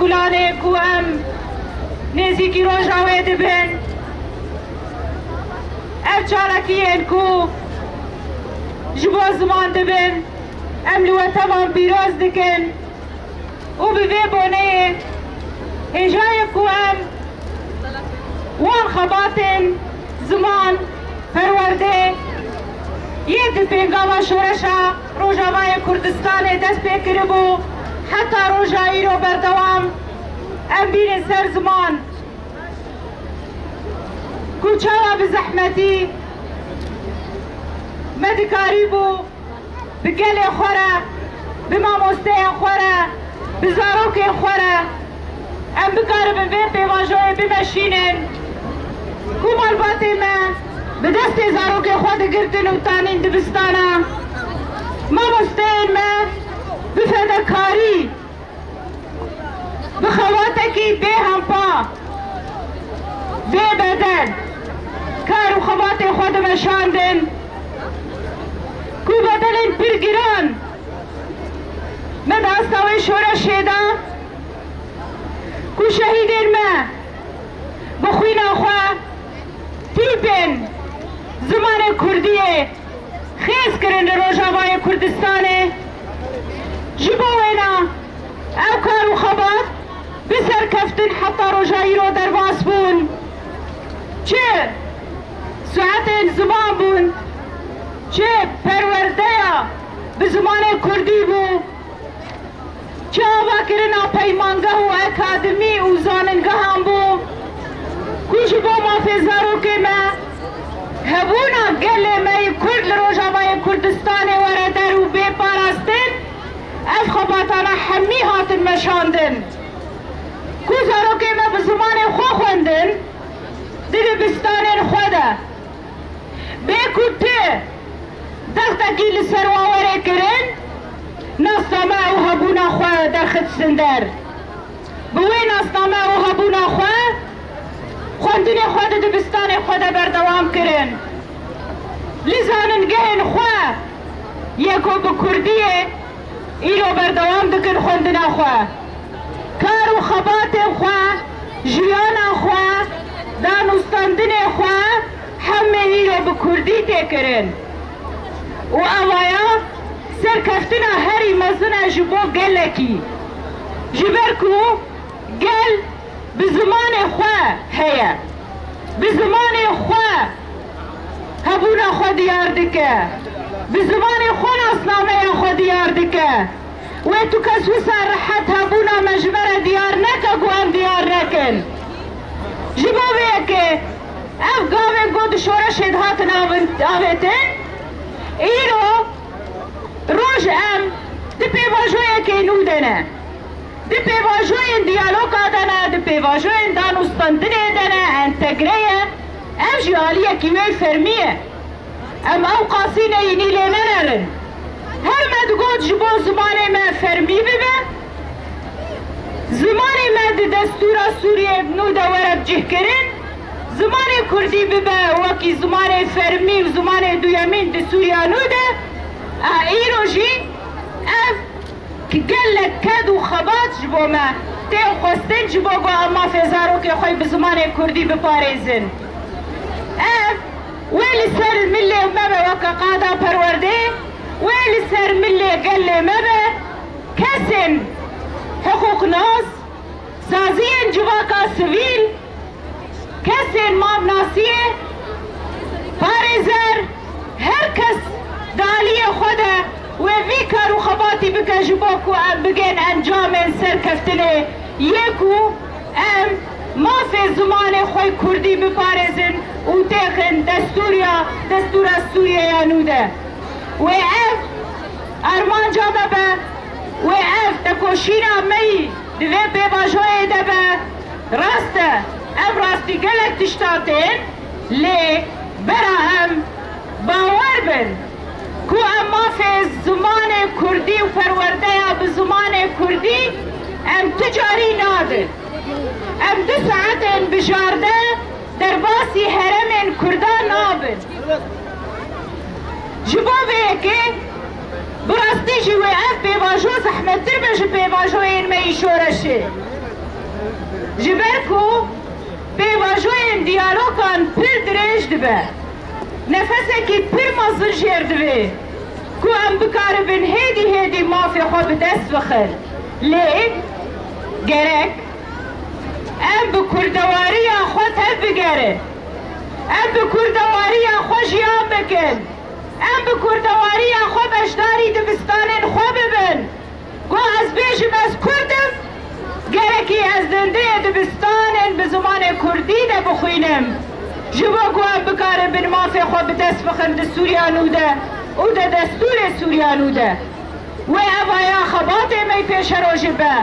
گلانه کو ام نزیکی روژاوه دبن اف چارکیین کو جبو زمان دبن ام لو تمام بیروز دکن و بوی بونه هجای کو ام وان خباتن زمان پرورده یه دپنگاوا شورشا روژاوه کردستان دست پیکربو حتی روژایی رو بردوام ام بین سر زمان کوچاوا بزحمتی مدکاری بو بگل خوره بماموسته خوره بزاروک خوره ام بکارم بین پیواجوی بمشینن کو مالباتی من به دست زاروک خود گردن و تانین دبستانا ماموسته من بفداکاری بخواتکی به همپا به بدن کار و خوات خود مشاندن کو بدن پرگیران مداستاوی شورش دا کو شهیدین ما بخوینا خواه تیپن زمان کردیه خیز کرن روژاوای کردستانه جبوینا او کار و خبات بسر کفتن حتی روژایی رو در باس بون چه ساعت زمان بون چه پرورده به زمان کردی بو چه آوا کرنا پیمانگه و اکادمی و زاننگه هم بو کش بو مافزارو که ما هبونا گل می کرد لروژاوای کردستان وردر و بی پاراستن اف خباتانا حمی هاتن مشاندن کو زارو که ما به زمان خو خوندن دیگه بستانن خوده بی کته دختکی لسر واوره کرن ناستامه و هبونا خواه در خد سندر بوی ناستامه و هبونا خواه خوندن خوده دبستان خوده بردوام کرن لزاننگهن خواه یکو بکردیه ایرو بردوام دکن خوندن خواه کار و خبات خواه جیان خواه دانستاندن خواه همه ایرو بکردی تکرن و اوایا سرکفتنا هری مزنه جبو گلکی جبرکو گل بزمان خواه هیا بزمان خواه هبونا خود دیار دکه بزمان خون اسلامه خود دیار دکه و تو کس وسا راحت هبونا مجبر دیار نکه گوان دیار نکن جبوه که اف گاوه گود شورش هدهات آویتن ایرو روش ام دی پیواجوی که اینو دنه دی پیواجوی دیالوگ آدنه دی پیواجوی دانستاندنه دنه انتگریه ام جیالیه کیوی فرمیه ام او قاسینه اینی لیمنرن هر مدگود جبو زمان ما فرمی ببه زمان ما دی دستورا سوریه بنو دورت جه کرن زمان کردی ببه وکی زمان فرمی و زمان دویمین دی سوریانو ده ایرو جی اف که گلک کد و خبات جبو ما تی خواستن جبو گو اما فیزارو که خوی به زمان کردی بپاریزن اف ویلی سر ملی مبه وکا قادا پرورده ویلی سر ملی گل مبه کسن حقوق ناس سازین جواکا سویل کسین مام ناسیه پارزر هر کس دالی خوده و وی کارو خباتی بکه جباکو ام بگین انجام سر کفتنه یکو ام ما فی زمان خوی کردی بپارزن و تیخن دستور سوریه یانوده و اف ارمان جامه به و اف تکوشینا می دوی بیواجوه ده به راسته ام راستی گلک تشتاتین لی برا ام باور بن کو اما فی زمان کردی و پرورده یا به زمان کردی ام تجاری نادن ام 2 ساعت بجارده در باسی حرم کردان نابن جبابه که براستی جوی اف بیواجو زحمت تر بجو بیواجو این می شورشه جبرکو پیواجوین دیالوگان پر درێژ دبه نفسێکی پر مەزن ژێر دەبێ کو ئەم بکارەبن هێدی مافی خۆ بەدەست بخن لێ گەرەک ئەم بە کوردەواریە خۆ هەر بگەرن ئەم بە کوردەواریە خۆ ژیان بکەن ئەم بە کوردەواریە خۆ بەشداری دبستانên خۆ ببن گۆ ئەس بێژم ئەس کوردم گەرەکی ئەس دەندەیە دبستانên bi zimanê Kurdî de bixwînim ji bo ku em bikarin mafê xwe bi dest bixin di Sûriya nû de û de destûrê Sûriya nû de wê evaya xebatê me pêşerojê be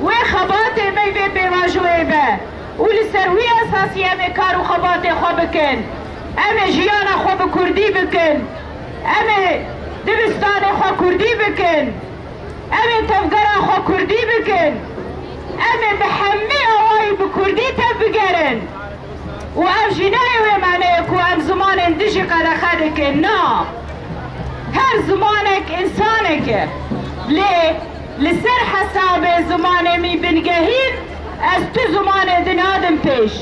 wê xebatê me vê pêvajoyê be û li ser wî esasî em ê kar û xebatê xwe bikin em ê jiyana xwe bi Kurdî bikin em ê dibistanê xwe Kurdî bikin em ê tevgera xwe Kurdî bikin em ê bi hemî awayî bi Kurdî tev bigerin û ev jî nayê wê meneyê ku em zimanên dijî qelexe dikin na her zamanek insanek e lê li ser hesabê zimanê mî bingehîn ez tu zimanê dinadim pêş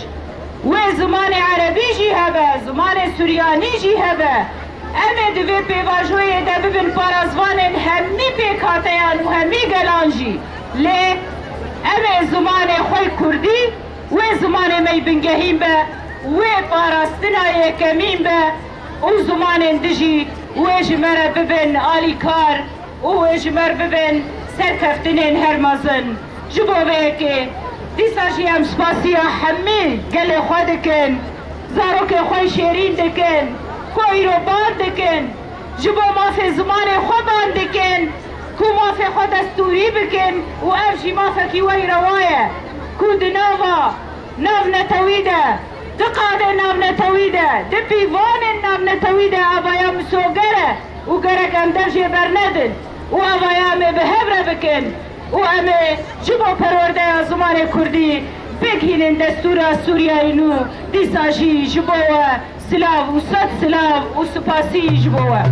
wê zimanê erebî jî hebe zimanê Suryanî jî hebe em ê di vê pêvajoyê de bibin parasvanên hemî pêkhateyan û hemî gelan jî lê em ê zimanê xwe Kurdî wê zimanê me bingehîn be wê parastina yekemîn be û zimanên dijî wê ji me re bibin alîkar û wê ji me re bibin serkeftinên her mezin ji bo vê yekê dîsa jî em spasiya hemî gelê xwe dikin zarokê xwe şêrîn dikin xwe îroban dikin ji bo mafê zimanê xwe ban dikin ku mafê xwe destûrî bikin û ev jî mafekî wey rewa ye ku di nava navnetewî de di qadê navnetewî de di pîvanên navnetewî de avaya misoger e û gerek em dev jê bernedin û avaya em ê bi hev re bikin û em ê ji bo perwerdeya zimanê Kurdî bigihînin destûra Sûriyayê nû dîsa jî ji bo we silav û sed silav û spasî ji bo we